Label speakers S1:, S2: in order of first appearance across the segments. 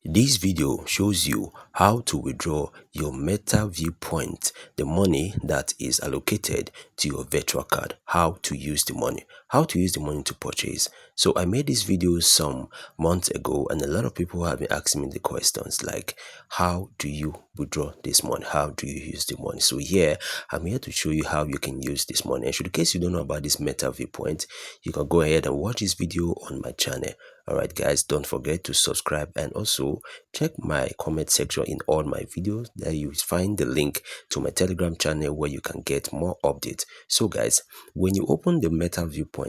S1: This video shows you how to withdraw your Meta Viewpoint, the money that is allocated to your virtual card, how to use the money, to purchase. So I made this video some months ago and a lot of people have been asking me the questions like, how do you withdraw this money? How do you use the money? So here, I'm here to show you how you can use this money. And should in case you don't know about this Meta Viewpoint, you can go ahead and watch this video on my channel. Alright guys, don't forget to subscribe and also check my comment section in all my videos. There you find the link to my Telegram channel where you can get more updates. So guys, when you open the Meta Viewpoint,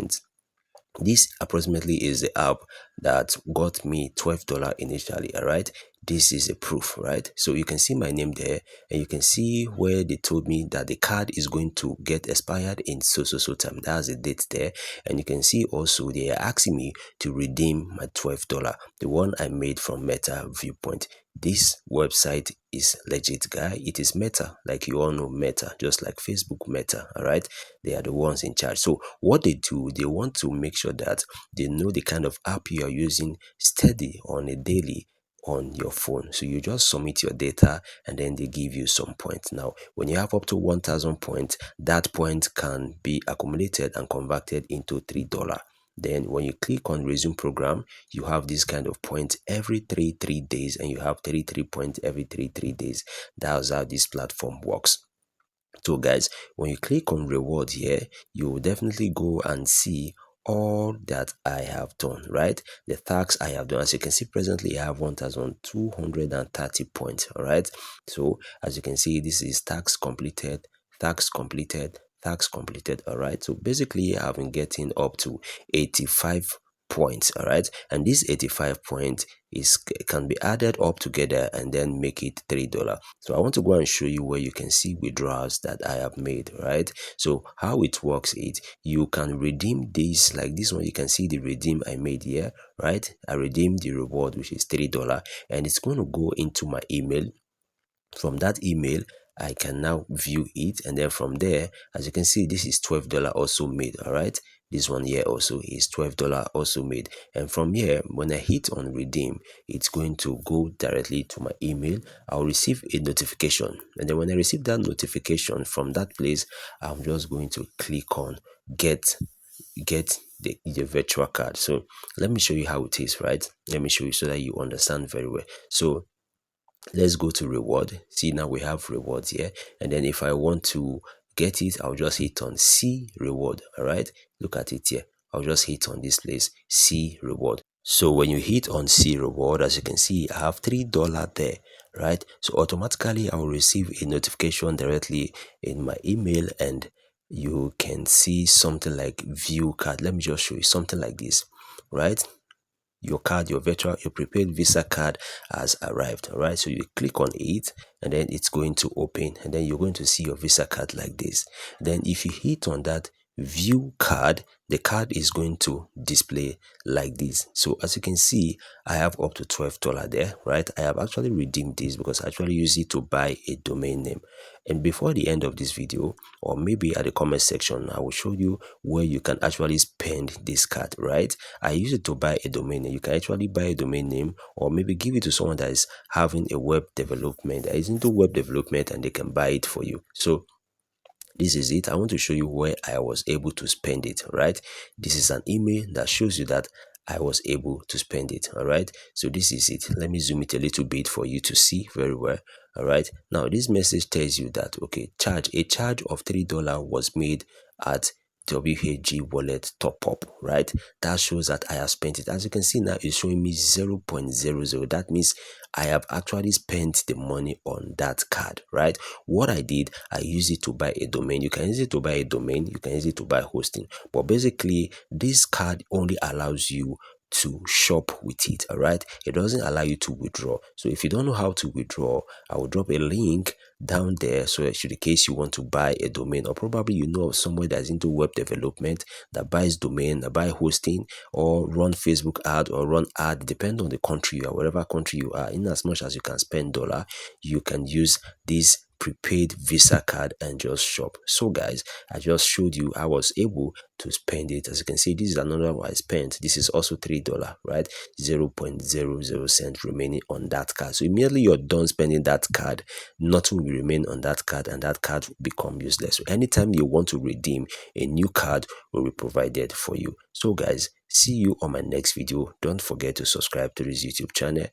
S1: this approximately is the app that got me $12 initially. All right, this is a proof, right? So you can see my name there and you can see where they told me that the card is going to get expired in so time. That's the date there. And you can see also they are asking me to redeem my $12, the one I made from Meta Viewpoint. This website is legit, guy. It is Meta, like you all know Meta, just like Facebook Meta. All right, they are the ones in charge. So what they do, they want to make sure that they know the kind of app you are using steady on a daily on your phone. So you just submit your data and then they give you some points. Now when you have up to 1,000 points, that point can be accumulated and converted into $3. Then when you click on resume program, you have this kind of points every three days, and you have 33 points every three days. That's how this platform works. So guys, when you click on reward here, you will definitely go and see all that I have done, right? The tasks I have done. As you can see, presently I have 1,230 points. All right, so as you can see, this is tasks completed, tasks completed, tasks completed. All right, so basically I've been getting up to 85 points. All right, and this 85 points can be added up together and then make it $3. So I want to go and show you where you can see withdrawals that I have made, right? So how it works is you can redeem this, like this one. You can see the redeem I made here, right? I redeemed the reward, which is $3, and it's going to go into my email. From that email, I can now view it, and then from there, as you can see, this is $12 also made. All right, this one here also is $12 also made. And from here, when I hit on redeem, it's going to go directly to my email. I'll receive a notification, and then when I receive that notification from that place, I'm just going to click on get the virtual card. So let me show you how it is, right? Let me show you so that you understand very well. So let's go to reward. See, now we have rewards here, and then if I want to get it, I'll just hit on see reward. All right, look at it here. I'll just hit on this place, see reward. So when you hit on see reward, as you can see, I have $3 there, right? So automatically I will receive a notification directly in my email, and you can see something like view card. Let me just show you something like this, right? Your card, your prepaid Visa card has arrived. All right, so you click on it and then it's going to open, and then you're going to see your Visa card like this. Then if you hit on that view card, the card is going to display like this. So as you can see, I have up to $12 there, right? I have actually redeemed this because I actually use it to buy a domain name. And before the end of this video, or maybe at the comment section, I will show you where you can actually spend this card, right? I use it to buy a domain name. You can actually buy a domain name, or maybe give it to someone that is having a web development, that is into web development, and they can buy it for you. So this is it. I want to show you where I was able to spend it, right? This is an email that shows you that I was able to spend it. All right, so this is it. Let me zoom it a little bit for you to see very well. All right, now this message tells you that okay, a charge of $3 was made at WHG wallet top up, right? That shows that I have spent it. As you can see now, it's showing me 0.00. That means I have actually spent the money on that card, right? What I did, I used it to buy a domain. You can use it to buy a domain, you can use it to buy hosting, but basically this card only allows you to shop with it. All right, it doesn't allow you to withdraw. So if you don't know how to withdraw, I will drop a link down there, so that should in case you want to buy a domain, or probably you know of somewhere that's into web development that buys domain, that buy hosting, or run Facebook ad or run ad, depend on the country you are, whatever country you are in. As much as you can spend dollar, you can use this prepaid Visa card and just shop. So guys, I just showed you I was able to spend it. As you can see, this is another one I spent. This is also $3, right? 0.00 cent remaining on that card. So immediately you're done spending that card, nothing will remain on that card, and that card will become useless. So anytime you want to redeem, a new card will be provided for you. So guys, see you on my next video. Don't forget to subscribe to this YouTube channel.